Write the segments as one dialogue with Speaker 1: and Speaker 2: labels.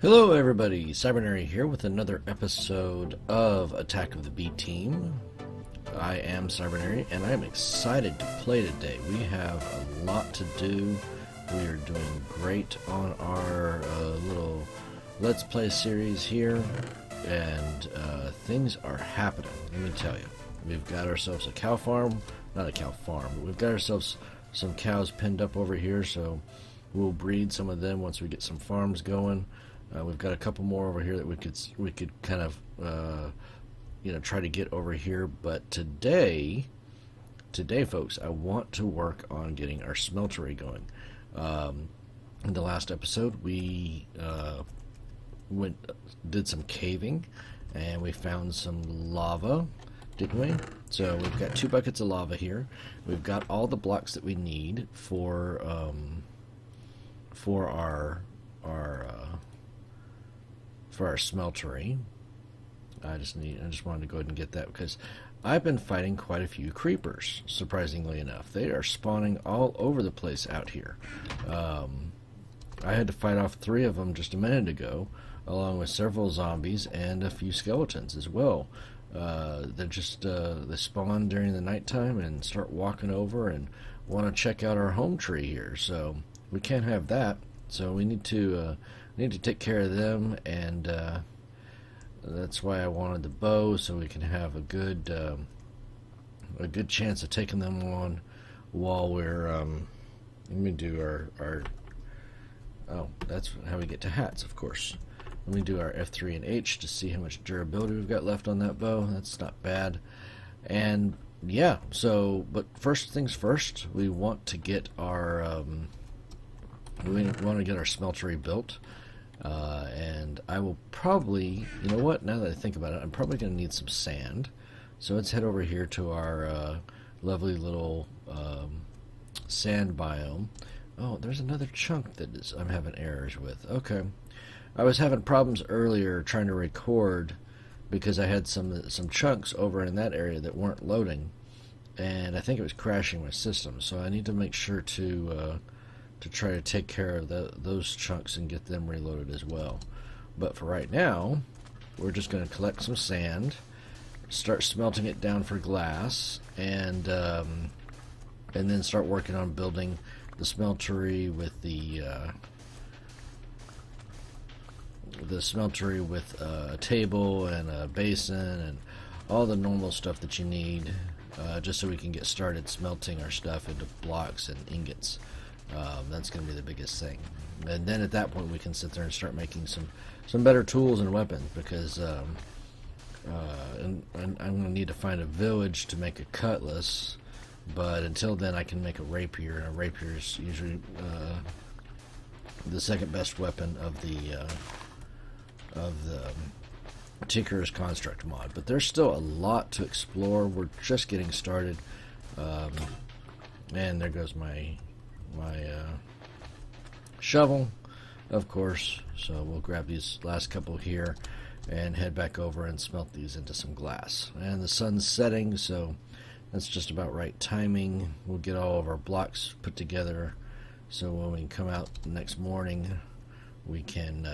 Speaker 1: Hello everybody, Cybernary here with another episode of Attack of the B Team. I am Cybernary and I am excited to play today. We have a lot to do. We are doing great on our little Let's Play series here, and things are happening, let me tell you. We've got ourselves a cow farm, not a cow farm, but we've got ourselves some cows pinned up over here, so we'll breed some of them once we get some farms going. We've got a couple more over here that we could kind of try to get over here. But today, folks, I want to work on getting our smeltery going. In the last episode, we did some caving, and we found some lava, didn't we? So we've got 2 buckets of lava here. We've got all the blocks that we need for our smeltery. I just wanted to go ahead and get that because I've been fighting quite a few creepers, surprisingly enough. They are spawning all over the place out here. I had to fight off 3 of them just a minute ago, along with several zombies and a few skeletons as well. They spawn during the nighttime and start walking over and want to check out our home tree here, so we can't have that. So we need to take care of them, and that's why I wanted the bow, so we can have a good chance of taking them on while we're let me do our oh, that's how we get to hats, of course. Let me do our F3 and H to see how much durability we've got left on that bow. That's not bad. And yeah, so but first things first, we want to get our smeltery built. And I will probably, you know what, now that I think about it, I'm probably going to need some sand. So let's head over here to our lovely little sand biome. Oh, there's another chunk that I'm having errors with. Okay. I was having problems earlier trying to record because I had some chunks over in that area that weren't loading, and I think it was crashing my system. So I need to make sure to try to take care of those chunks and get them reloaded as well. But for right now, we're just going to collect some sand, start smelting it down for glass, and then start working on building the smeltery with a table and a basin and all the normal stuff that you need, just so we can get started smelting our stuff into blocks and ingots. That's going to be the biggest thing, and then at that point we can sit there and start making some better tools and weapons, because and I'm going to need to find a village to make a cutlass, but until then I can make a rapier, and a rapier is usually the second best weapon of the Tinkerer's Construct mod. But there's still a lot to explore. We're just getting started, and there goes my shovel, of course. So we'll grab these last couple here and head back over and smelt these into some glass. And the sun's setting, so that's just about right timing. We'll get all of our blocks put together, so when we come out the next morning, we can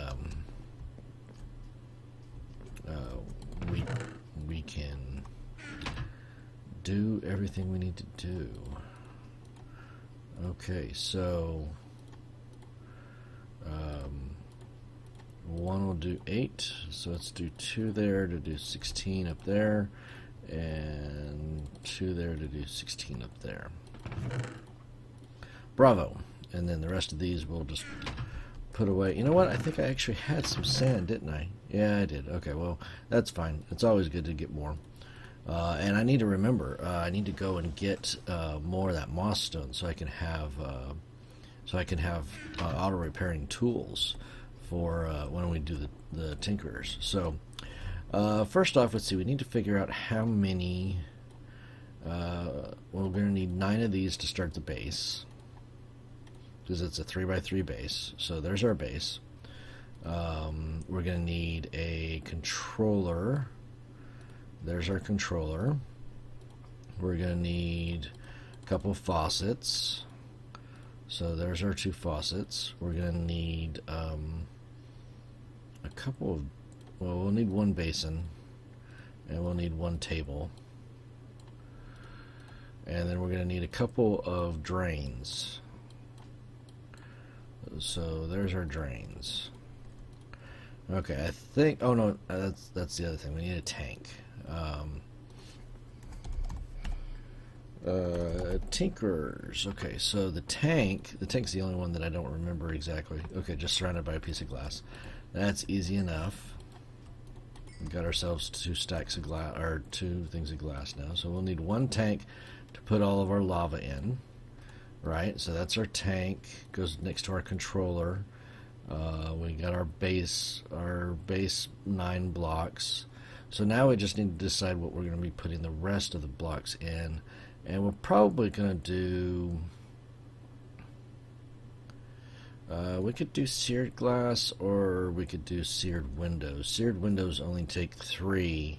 Speaker 1: we can do everything we need to do. Okay, so one will do 8, so let's do 2 there to do 16 up there, and 2 there to do 16 up there. Bravo. And then the rest of these we'll just put away. You know what? I think I actually had some sand, didn't I? Yeah, I did. Okay, well, that's fine. It's always good to get more. And I need to remember, I need to go and get more of that moss stone, so I can have auto repairing tools for when we do the tinkerers. So first off, let's see. We need to figure out how many. Well, we're going to need 9 of these to start the base, because it's a 3x3 base. So there's our base. We're going to need a controller. There's our controller. We're going to need a couple faucets. So there's our 2 faucets. We're going to need a couple of, well, we'll need one basin, and we'll need one table. And then we're going to need a couple of drains. So there's our drains. Okay, I think, oh no, that's the other thing. We need a tank. Tinkerers. Okay, so the tank's the only one that I don't remember exactly. Okay, just surrounded by a piece of glass. That's easy enough. We got ourselves 2 stacks of glass, or 2 things of glass now. So we'll need one tank to put all of our lava in. Right, so that's our tank. Goes next to our controller. We got our base 9 blocks. So now we just need to decide what we're going to be putting the rest of the blocks in. And we're probably going to do... we could do seared glass, or we could do seared windows. Seared windows only take 3.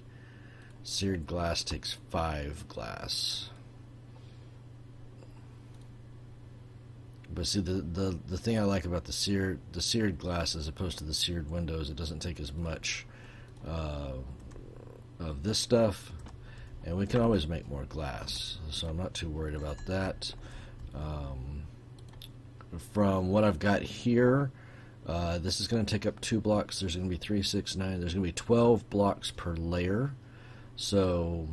Speaker 1: Seared glass takes 5 glass. But see, the thing I like about the seared glass as opposed to the seared windows, it doesn't take as much of this stuff, and we can always make more glass, so I'm not too worried about that. From what I've got here, this is going to take up 2 blocks. There's going to be 3, 6, 9. There's going to be 12 blocks per layer. So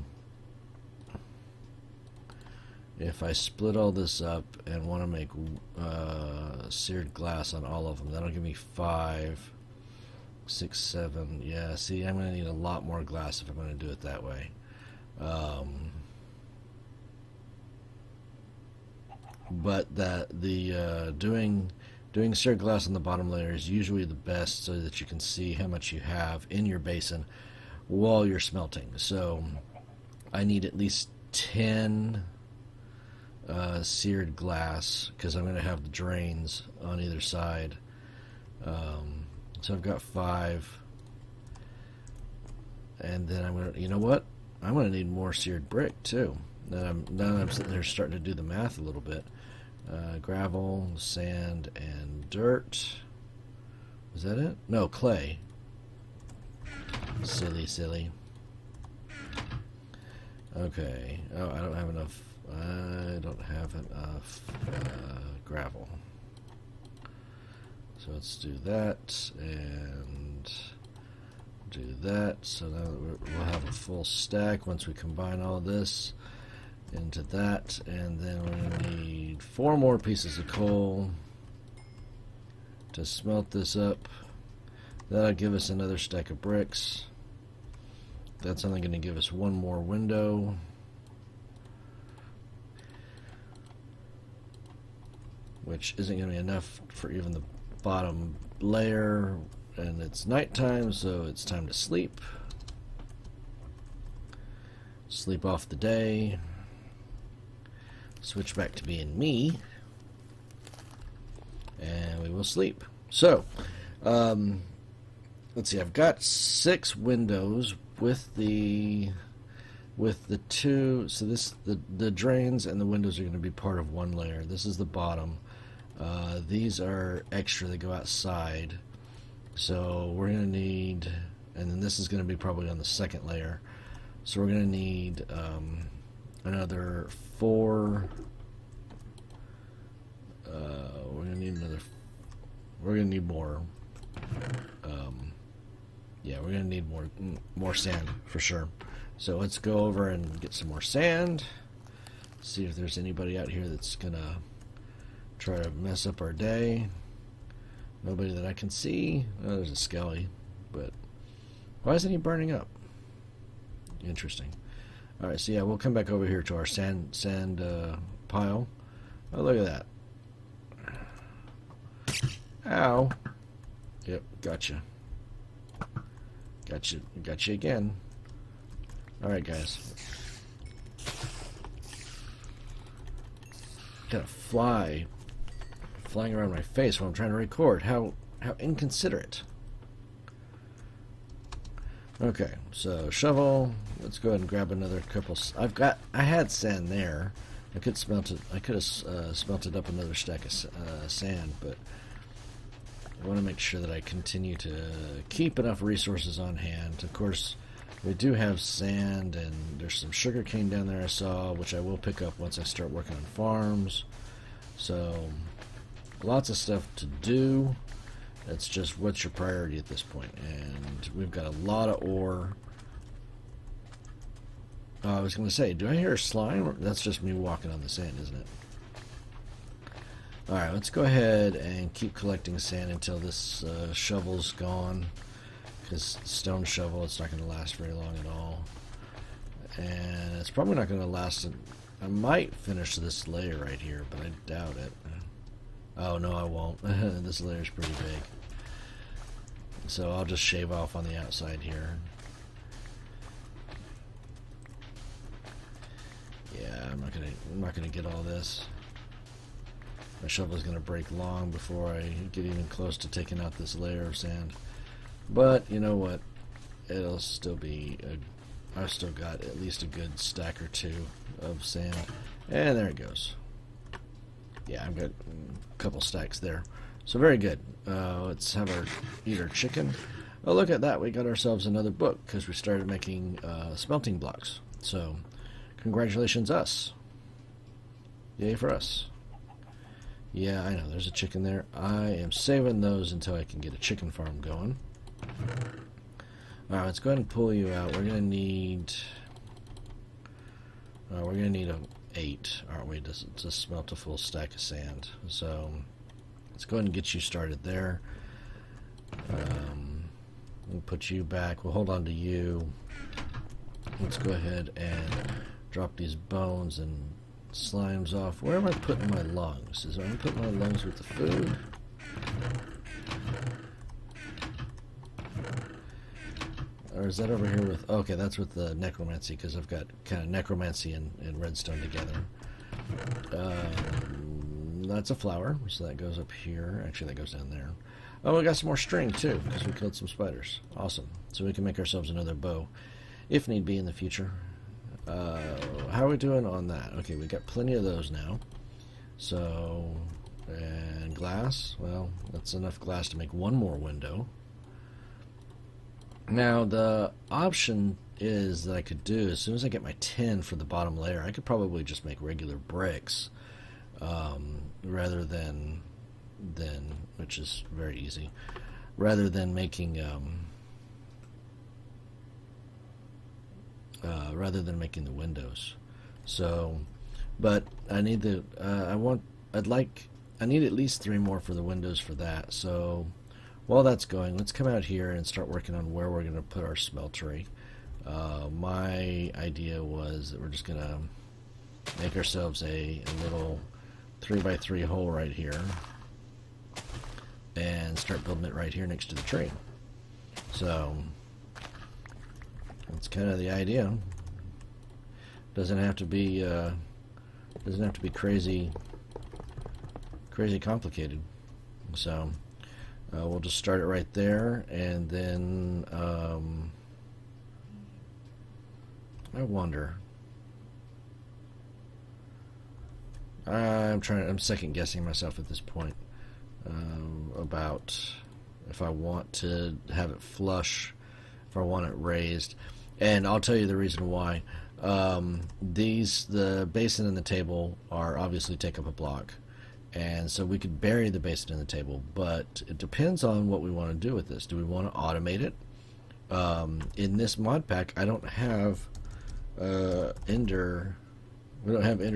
Speaker 1: if I split all this up and want to make seared glass on all of them, that'll give me 5, 6, 7. Yeah, see, I'm going to need a lot more glass if I'm going to do it that way. But doing seared glass on the bottom layer is usually the best, so that you can see how much you have in your basin while you're smelting. So I need at least 10 seared glass, because I'm going to have the drains on either side. So I've got 5, and then I'm going to, you know what? I'm going to need more seared brick too. Now I'm sitting there starting to do the math a little bit. Gravel, sand, and dirt. Was that it? No, clay. Silly. Okay. Oh, I don't have enough. Gravel. So let's do that and do that. So now we'll have a full stack once we combine all this into that, and then we're going to need 4 more pieces of coal to smelt this up. That'll give us another stack of bricks. That's only going to give us 1 more window. Which isn't going to be enough for even the bottom layer, and it's nighttime, so it's time to sleep. Sleep off the day. Switch back to being me, and we will sleep. So, let's see. I've got 6 windows with the 2. So the drains and the windows are going to be part of 1 layer. This is the bottom. These are extra. They go outside. So we're going to need, and then this is going to be probably on the 2nd layer. So we're going to need another 4. We're going to need more. Yeah, we're going to need more sand for sure. So let's go over and get some more sand. See if there's anybody out here that's going to try to mess up our day. Nobody that I can see. Oh, there's a skelly, but why isn't he burning up? Interesting. Alright, so yeah, we'll come back over here to our sand pile. Oh, look at that. Ow. Yep, gotcha. Gotcha again. Alright, guys. Got a fly flying around my face while I'm trying to record. How inconsiderate. Okay, so shovel. Let's go ahead and grab another couple. I had sand there. I could have smelted up another stack of sand, but I want to make sure that I continue to keep enough resources on hand. Of course, we do have sand, and there's some sugar cane down there I saw, which I will pick up once I start working on farms. So, lots of stuff to do. It's just what's your priority at this point. And we've got a lot of ore. I was going to say, do I hear slime? That's just me walking on the sand, isn't it? Alright, let's go ahead and keep collecting sand until this shovel's gone. Because stone shovel, it's not going to last very long at all. And it's probably not going to last. I might finish this layer right here, but I doubt it. Oh, no, I won't. This layer's pretty big. So I'll just shave off on the outside here. Yeah, I'm not gonna get all this. My shovel's gonna break long before I get even close to taking out this layer of sand. But you know what? It'll still be I've still got at least a good stack or two of sand. And there it goes. Yeah, I've got a couple stacks there. So very good. Let's have eat our chicken. Oh, look at that. We got ourselves another book because we started making smelting blocks. So congratulations us. Yay for us. Yeah, I know. There's a chicken there. I am saving those until I can get a chicken farm going. Alright, let's go ahead and pull you out. We're going to need... we're going to need 8, aren't we, to smelt a full stack of sand. So, let's go ahead and get you started there. We'll put you back. We'll hold on to you. Let's go ahead and drop these bones and slimes off. Where am I putting my lungs? Am I putting my lungs with the food? Or is that over here with... Okay, that's with the necromancy, because I've got kind of necromancy and redstone together. That's a flower, so that goes up here. Actually, that goes down there. Oh, we got some more string, too, because we killed some spiders. Awesome. So we can make ourselves another bow, if need be in the future. How are we doing on that? Okay, we got plenty of those now. So, and glass. Well, that's enough glass to make one more window. Now, the option is that I could do, as soon as I get my tin for the bottom layer, I could probably just make regular bricks, rather than, which is very easy, rather than making, the windows. So, but I need the, I need at least 3 more for the windows for that. So, while that's going, let's come out here and start working on where we're going to put our smeltery. My idea was that we're just going to make ourselves a little 3x3 hole right here and start building it right here next to the tree. So that's kind of the idea. Doesn't have to be crazy complicated. So we'll just start it right there, and then I wonder. I'm second guessing myself at this point about if I want to have it flush, if I want it raised, and I'll tell you the reason why. The basin and the table are obviously take up a block, and so we could bury the basin in the table, but it depends on what we want to do with this. Do we want to automate it? In this mod pack, I don't have ender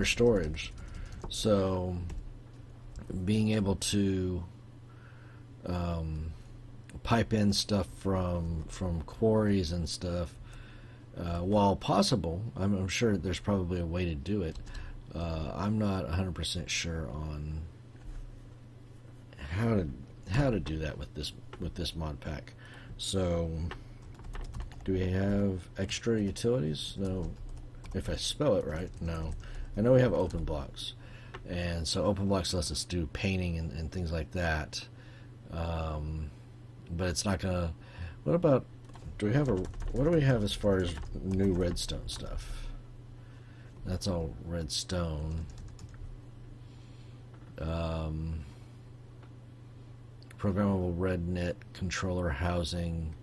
Speaker 1: storage, so being able to pipe in stuff from quarries and stuff, while possible, I'm sure there's probably a way to do it. I'm not 100% sure on how to do that with this mod pack. So, do we have extra utilities? No. If I spell it right, no. I know we have open blocks, and so open blocks lets us do painting and things like that. But it's not gonna. What about? What do we have as far as new redstone stuff? That's all redstone. programmable red knit controller housing.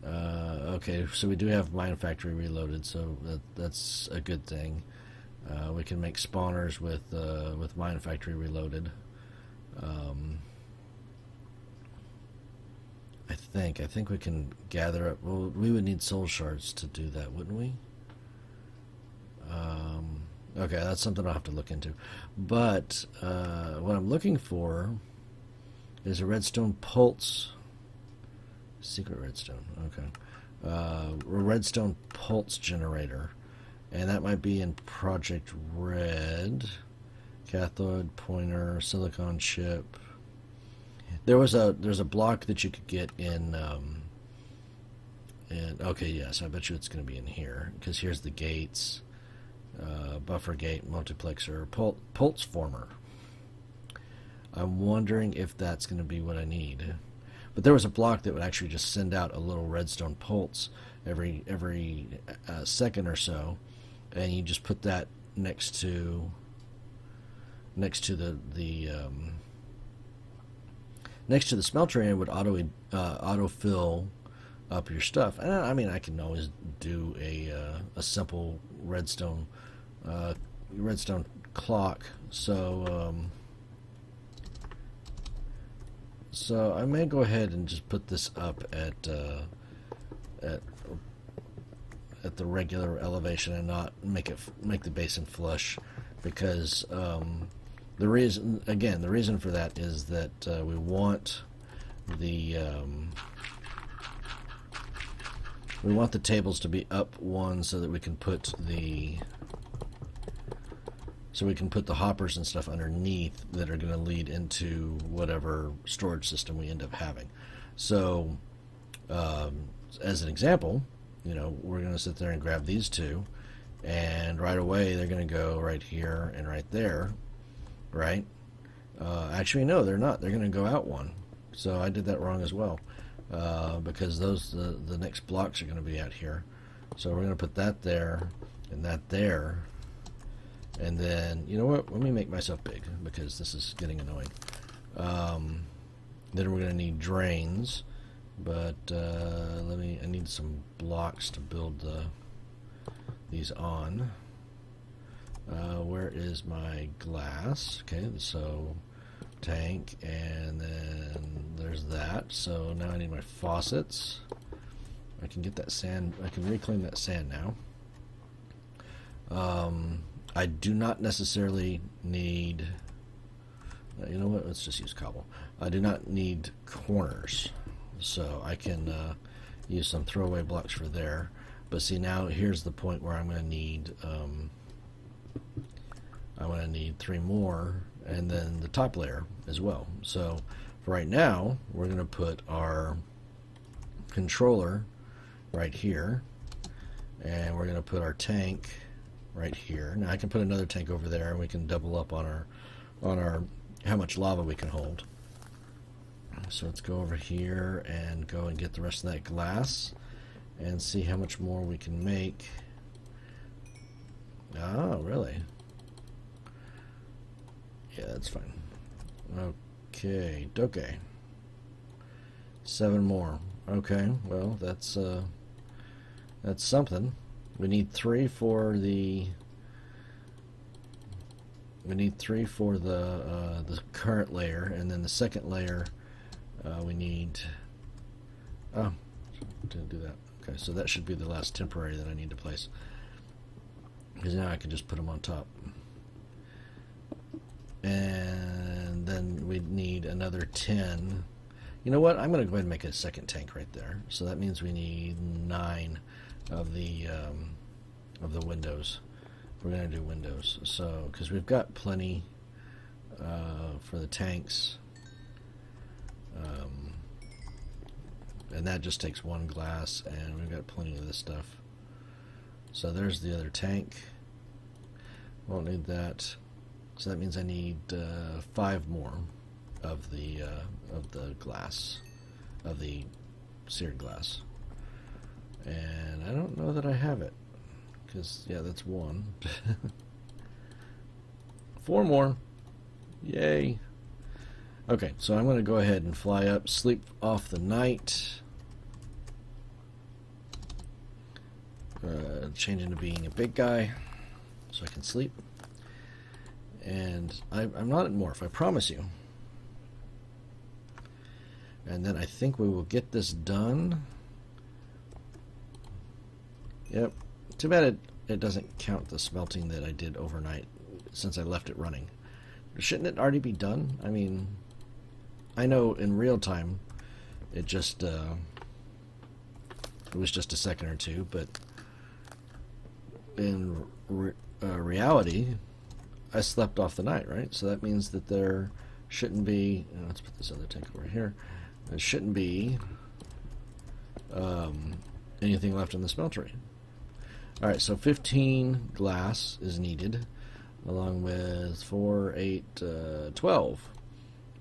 Speaker 1: Okay, so we do have Mine Factory reloaded, so that's a good thing. We can make spawners with Mine Factory reloaded. I think we can gather up. Well, we would need soul shards to do that, wouldn't we? Okay, that's something I'll have to look into. But what I'm looking for is a redstone pulse. Secret redstone. Okay. A redstone pulse generator, and that might be in Project Red. Cathode, pointer, silicon chip. There's a block that you could get in. Okay, yes, I bet you it's going to be in here, because here's the gates, buffer gate, multiplexer, pulse former. I'm wondering if that's going to be what I need. But there was a block that would actually just send out a little redstone pulse every second or so, and you just put that next to the smeltery, and it would auto fill up your stuff. And I mean, I can always do a simple redstone clock. So I may go ahead and just put this up at the regular elevation and not make the basin flush, because the reason for that is that we want the tables to be up one, so that we can put the hoppers and stuff underneath that are going to lead into whatever storage system we end up having. So as an example, we're going to sit there and grab these two, and right away they're going to go right here and right there, right? Actually, no, they're not. They're going to go out one. So I did that wrong as well, because the next blocks are going to be out here. So we're going to put that there and that there. And then, you know what? Let me make myself big, because this is getting annoying. Then we're going to need drains, but I need some blocks to build these on. Where is my glass? Okay, so tank, and then there's that. So now I need my faucets. I can get that sand. I can reclaim that sand now. I do not necessarily need, you know what, let's just use cobble. I do not need corners, so I can use some throwaway blocks for there. But see, now here's the point where I'm going to need 3 more, and then the top layer as well. So for right now, we're going to put our controller right here, and we're going to put our tank right here. Now I can put another tank over there, and we can double up on our how much lava we can hold. So let's go over here and go and get the rest of that glass and see how much more we can make. Oh, really? Yeah, that's fine. Okay, okay. 7 more. Okay, well, that's something. We need 3 for the the current layer, and then the second layer we need. Oh, didn't do that. Okay, so that should be the last temporary that I need to place, because now I can just put them on top. And then we need another 10. You know what? I'm going to go ahead and make a second tank right there. So that means we need 9 of the windows. We're going to do windows. So because we've got plenty for the tanks, and that just takes 1 glass, and we've got plenty of this stuff. So there's the other tank. Won't need that. So that means I need 5 more of the glass, of the seared glass. And I don't know that I have it, because yeah, that's 1. 4 more, yay! Okay, so I'm going to go ahead and fly up, sleep off the night. Change into being a big guy so I can sleep. And I'm not at morph, I promise you. And then I think we will get this done. Yep. Too bad it doesn't count the smelting that I did overnight since I left it running. Shouldn't it already be done? I mean, I know in real time it just it was just a second or two, but in reality I slept off the night, right? So that means that there shouldn't be, let's put this other tank over here, there shouldn't be anything left in the smeltery. Alright, so 15 glass is needed, along with 4, 8, 12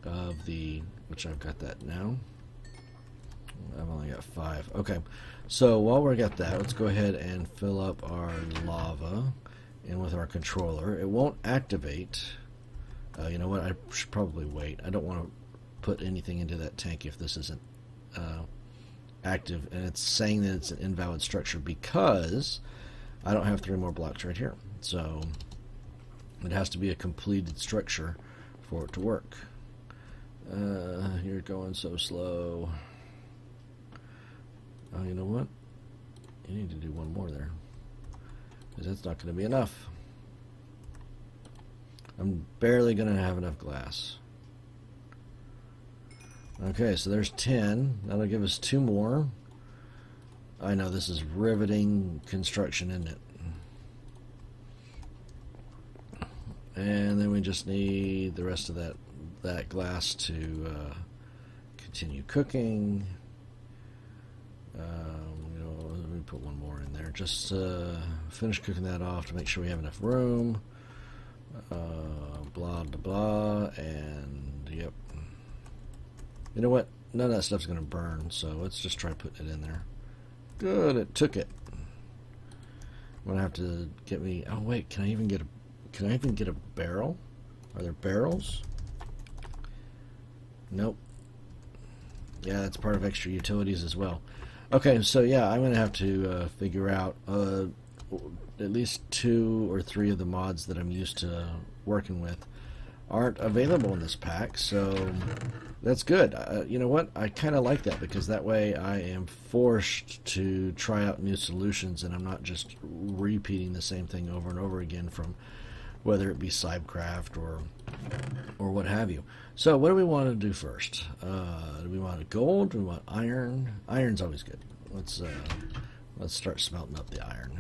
Speaker 1: of the, which I've got that now. I've only got 5. Okay, so while we got that, let's go ahead and fill up our lava in with our controller. It won't activate. You know what, I should probably wait. I don't want to put anything into that tank if this isn't active, and it's saying that it's an invalid structure because I don't have 3 more blocks right here. So it has to be a completed structure for it to work. You're going so slow. Oh, you know what? You need to do 1 more there, because that's not going to be enough. I'm barely going to have enough glass. Okay, so there's 10. That'll give us 2 more. I know this is riveting construction, isn't it? And then we just need the rest of that glass to continue cooking. You know, let me put 1 more in there. Just finish cooking that off to make sure we have enough room. Blah, blah, blah, and yep. You know what? None of that stuff's going to burn, so let's just try putting it in there. Good, it took it. I'm gonna have to get me. Oh wait, can I even get a barrel? Are there barrels? Nope. Yeah, that's part of extra utilities as well. Okay, so yeah, I'm gonna have to figure out at least 2 or 3 of the mods that I'm used to working with aren't available in this pack, so that's good. You know what? I kind of like that, because that way I am forced to try out new solutions and I'm not just repeating the same thing over and over again, from whether it be Cybcraft or what have you. So what do we want to do first? Do we want gold? Do we want iron? Iron's always good. Let's start smelting up the iron.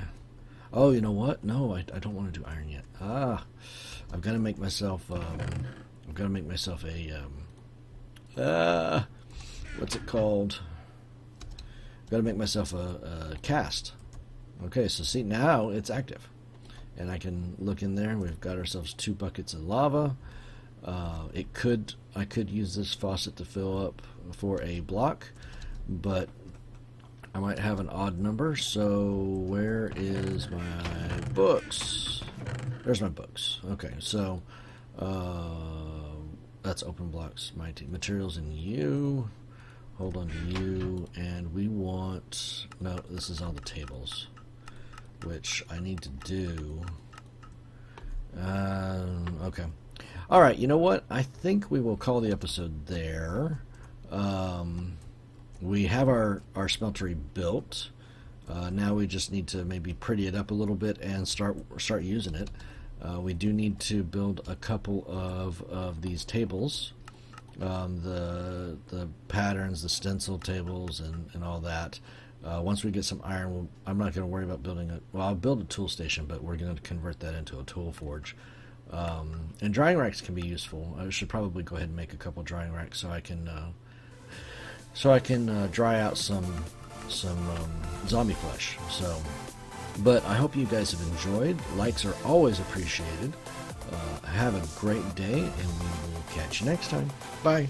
Speaker 1: Oh, you know what? No, I don't want to do iron yet. I've got to make myself a what's it called? I've got to make myself a cast. Okay, so see, now it's active, and I can look in there. We've got ourselves 2 buckets of lava. I could use this faucet to fill up for a block, but I might have an odd number. So where is my books? There's my books. Okay, so that's open blocks. My materials in U. Hold on to U, and we want, no, this is all the tables, which I need to do. Okay. All right, you know what? I think we will call the episode there. We have our smeltery built. Now we just need to maybe pretty it up a little bit and start using it. We do need to build a couple of these tables, the patterns, the stencil tables, and all that. Once we get some iron, I'm not going to worry about building it. Well, I'll build a tool station, but we're going to convert that into a tool forge. And drying racks can be useful. I should probably go ahead and make a couple drying racks so I can dry out some zombie flesh. So, but I hope you guys have enjoyed. Likes are always appreciated. Have a great day, and we will catch you next time. Bye.